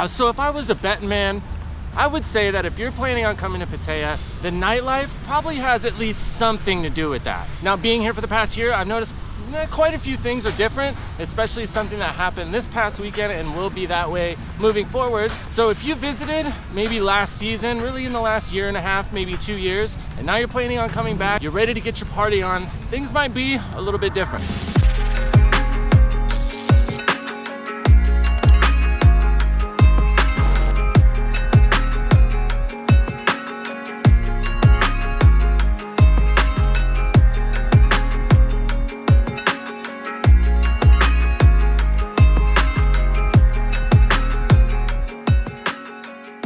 So if I was a betting man, I would say that if you're planning on coming to Pattaya, the nightlife probably has at least something to do with that. Now, being here for the past year, I've noticed quite a few things are different, especially something that happened this past weekend and will be that way moving forward. So if you visited maybe last season, really in the last year and a half, maybe 2 years, and now you're planning on coming back, you're ready to get your party on, things might be a little bit different.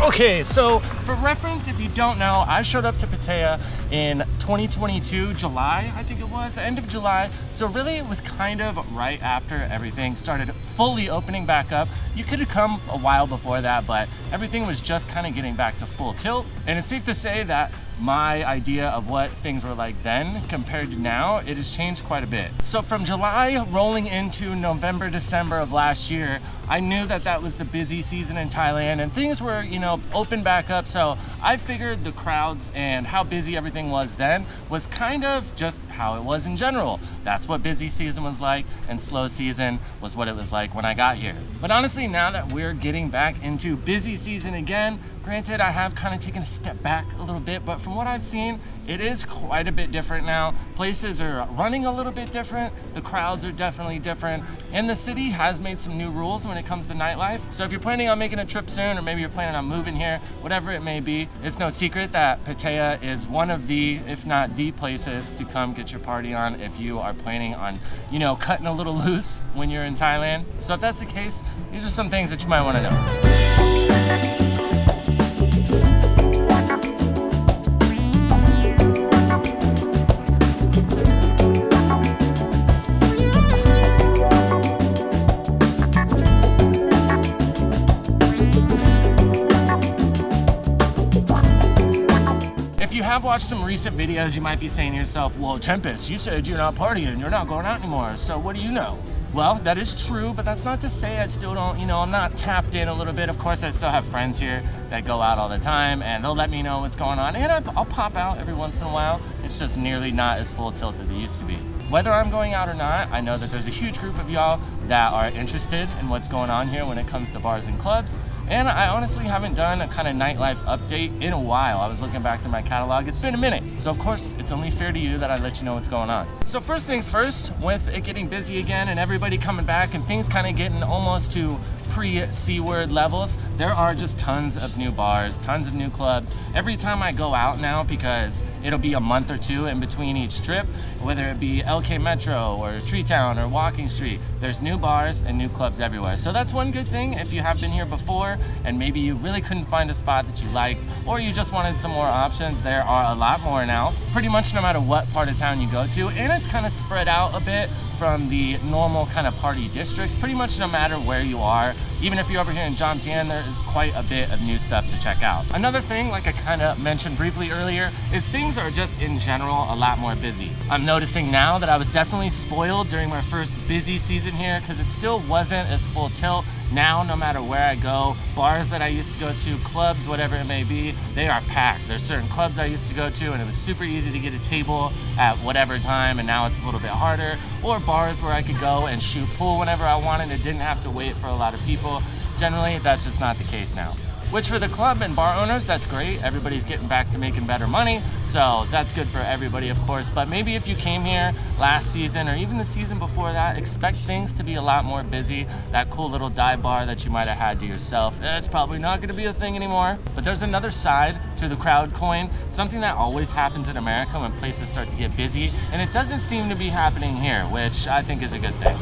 Okay, so for reference, if you don't know, I showed up to Pattaya in 2022, July, I think it was, end of July. So really it was kind of right after everything started fully opening back up. You could have come a while before that, but everything was just kind of getting back to full tilt. And it's safe to say that my idea of what things were like then compared to now, it has changed quite a bit. So from July rolling into November, December of last year, I knew that that was the busy season in Thailand and things were, open back up. So I figured the crowds and how busy everything was then was kind of just how it was in general. That's what busy season was like, and slow season was what it was like when I got here. But honestly, now that we're getting back into busy season again, granted, I have kind of taken a step back a little bit, but from what I've seen, it is quite a bit different now. Places are running a little bit different. The crowds are definitely different. And the city has made some new rules when it comes to nightlife. So if you're planning on making a trip soon, or maybe you're planning on moving here, whatever it may be, it's no secret that Pattaya is one of the, if not the places to come get your party on if you are planning on, cutting a little loose when you're in Thailand. So if that's the case, these are some things that you might want to know. If you have watched some recent videos, you might be saying to yourself, well, Tempus, you said you're not partying, you're not going out anymore, so what do you know? Well, that is true, but that's not to say I still don't, I'm not tapped in a little bit. Of course, I still have friends here that go out all the time, and they'll let me know what's going on, and I'll pop out every once in a while. It's just nearly not as full tilt as it used to be. Whether I'm going out or not, I know that there's a huge group of y'all that are interested in what's going on here when it comes to bars and clubs. And I honestly haven't done a kind of nightlife update in a while. I was looking back to my catalog. It's been a minute. So of course, it's only fair to you that I let you know what's going on. So first things first, with it getting busy again and everybody coming back and things kind of getting almost to pre-C word levels, there are just tons of new bars, tons of new clubs. Every time I go out now, because it'll be a month or two in between each trip, whether it be LK Metro or Tree Town or Walking Street, there's new bars and new clubs everywhere. So that's one good thing if you have been here before and maybe you really couldn't find a spot that you liked, or you just wanted some more options. There are a lot more now, pretty much no matter what part of town you go to, and it's kind of spread out a bit from the normal kind of party districts. Pretty much no matter where you are, even if you're over here in Jomtien, there is quite a bit of new stuff to check out. Another thing, like I kind of mentioned briefly earlier, is things are just in general a lot more busy. I'm noticing now that I was definitely spoiled during my first busy season here because it still wasn't as full tilt. Now, no matter where I go, bars that I used to go to, clubs, whatever it may be, they are packed. There's certain clubs I used to go to and it was super easy to get a table at whatever time, and now it's a little bit harder. Or bars where I could go and shoot pool whenever I wanted and didn't have to wait for a lot of people. Generally, that's just not the case now. Which for the club and bar owners, that's great. Everybody's getting back to making better money, so that's good for everybody, of course. But maybe if you came here last season or even the season before that, expect things to be a lot more busy. That cool little dive bar that you might have had to yourself, it's probably not gonna be a thing anymore. But there's another side to the crowd coin, something that always happens in America when places start to get busy, and it doesn't seem to be happening here, which I think is a good thing.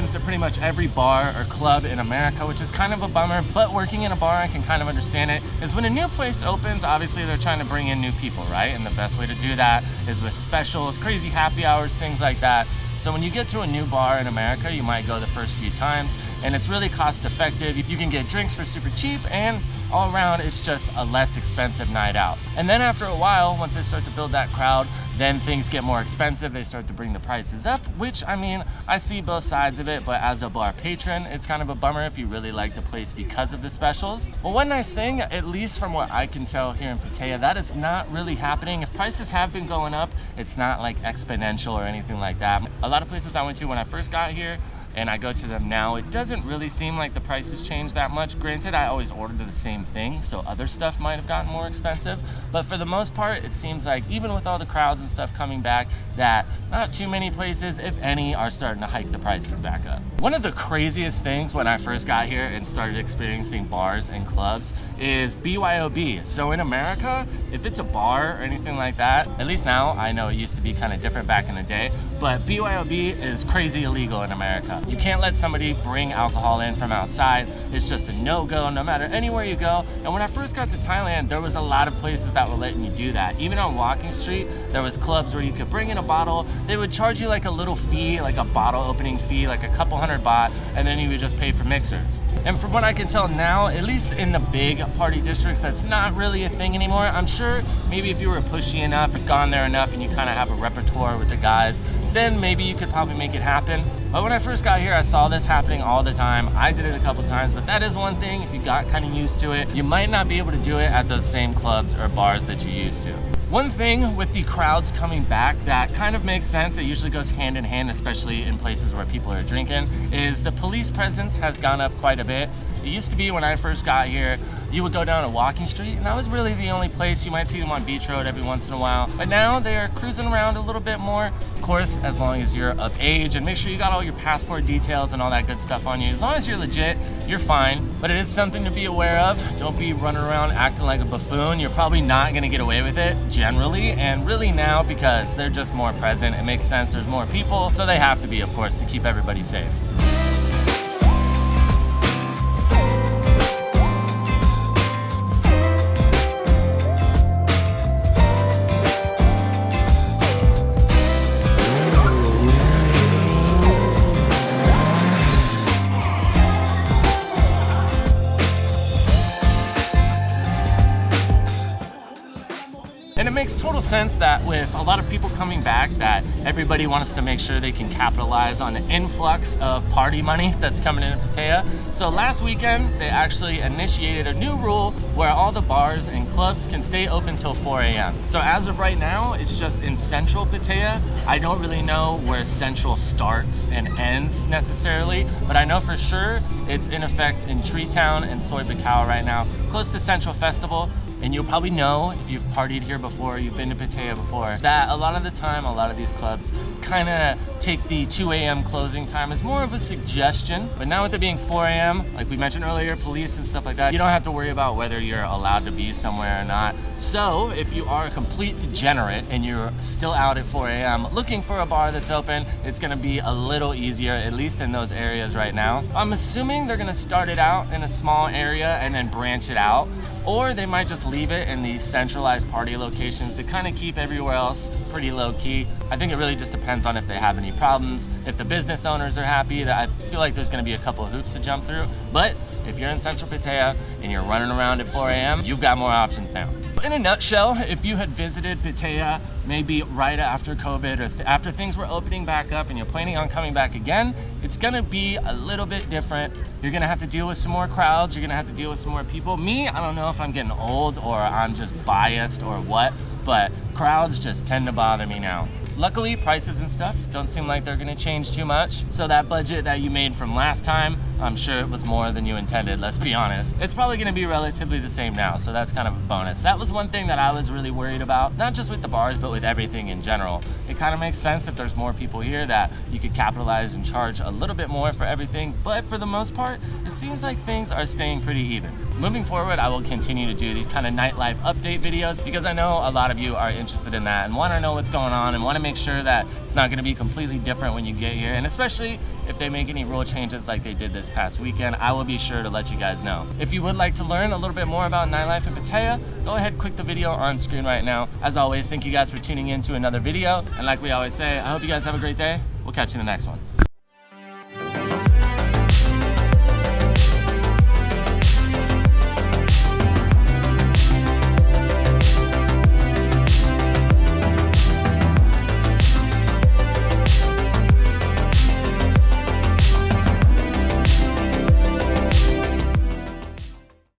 happens to pretty much every bar or club in America, which is kind of a bummer, but working in a bar, I can kind of understand it, is when a new place opens, obviously they're trying to bring in new people, right? And the best way to do that is with specials, crazy happy hours, things like that. So when you get to a new bar in America, you might go the first few times, and it's really cost effective. You can get drinks for super cheap, and all around it's just a less expensive night out. And then after a while, once they start to build that crowd, then things get more expensive. They start to bring the prices up, which, I mean, I see both sides of it, but as a bar patron, it's kind of a bummer if you really like the place because of the specials. Well, one nice thing, at least from what I can tell here in Pattaya, that is not really happening. If prices have been going up, it's not like exponential or anything like that. A lot of places I went to when I first got here, and I go to them now, it doesn't really seem like the prices change that much. Granted, I always ordered the same thing, so other stuff might have gotten more expensive, but for the most part, it seems like even with all the crowds and stuff coming back, that not too many places, if any, are starting to hike the prices back up. One of the craziest things when I first got here and started experiencing bars and clubs is BYOB. So in America, if it's a bar or anything like that, at least now, I know it used to be kind of different back in the day, but BYOB is crazy illegal in America. You can't let somebody bring alcohol in from outside. It's just a no-go no matter anywhere you go. And when I first got to Thailand, there was a lot of places that were letting you do that. Even on Walking Street, there was clubs where you could bring in a bottle. They would charge you like a little fee, like a bottle opening fee, like a couple $100 baht, and then you would just pay for mixers. And from what I can tell now, at least in the big party districts, that's not really a thing anymore. I'm sure maybe if you were pushy enough, if gone there enough and you kind of have a repertoire with the guys, then maybe you could probably make it happen. But when I first got here, I saw this happening all the time. I did it a couple times, but that is one thing, if you got kind of used to it, you might not be able to do it at those same clubs or bars that you used to. One thing with the crowds coming back that kind of makes sense, it usually goes hand in hand, especially in places where people are drinking, is the police presence has gone up quite a bit. It used to be when I first got here, you would go down a Walking Street, and that was really the only place. You might see them on Beach Road every once in a while, but now they're cruising around a little bit more. Of course, as long as you're of age, and make sure you got all your passport details and all that good stuff on you. As long as you're legit, you're fine, but it is something to be aware of. Don't be running around acting like a buffoon. You're probably not gonna get away with it generally, and really now, because they're just more present, it makes sense. There's more people, so they have to be, of course, to keep everybody safe. And it makes total sense that with a lot of people coming back, that everybody wants to make sure they can capitalize on the influx of party money that's coming into Pattaya. So last weekend, they actually initiated a new rule where all the bars and clubs can stay open till 4 a.m. So as of right now, it's just in central Pattaya. I don't really know where central starts and ends necessarily, but I know for sure it's in effect in Tree Town and Soi Buakhao right now, close to Central Festival. And you'll probably know, if you've partied here before, you've been to Pattaya before, that a lot of the time, a lot of these clubs kind of take the 2 a.m. closing time as more of a suggestion. But now with it being 4 a.m., like we mentioned earlier, police and stuff like that, you don't have to worry about whether you're allowed to be somewhere or not. So if you are a complete degenerate and you're still out at 4 a.m. looking for a bar that's open, it's gonna be a little easier, at least in those areas right now. I'm assuming they're gonna start it out in a small area and then branch it out. Or they might just leave it in these centralized party locations to kind of keep everywhere else pretty low key. I think it really just depends on if they have any problems, if the business owners are happy. I feel like there's gonna be a couple of hoops to jump through. But if you're in central Pattaya and you're running around at 4 a.m., you've got more options now. In a nutshell, if you had visited Pattaya maybe right after COVID or after things were opening back up and you're planning on coming back again, it's gonna be a little bit different. You're gonna have to deal with some more crowds, you're gonna have to deal with some more people. Me, I don't know if I'm getting old or I'm just biased or what, but crowds just tend to bother me now. Luckily, prices and stuff don't seem like they're gonna change too much. So that budget that you made from last time, I'm sure it was more than you intended, let's be honest. It's probably gonna be relatively the same now, so that's kind of a bonus. That was one thing that I was really worried about, not just with the bars, but with everything in general. It kind of makes sense if there's more people here that you could capitalize and charge a little bit more for everything, but for the most part, it seems like things are staying pretty even. moving forward, I will continue to do these kind of nightlife update videos because I know a lot of you are interested in that and want to know what's going on and want to make sure that it's not going to be completely different when you get here. And especially if they make any rule changes like they did this past weekend, I will be sure to let you guys know. If you would like to learn a little bit more about nightlife in Pattaya, go ahead, click the video on screen right now. As always, thank you guys for tuning in to another video. And like we always say, I hope you guys have a great day. We'll catch you in the next one.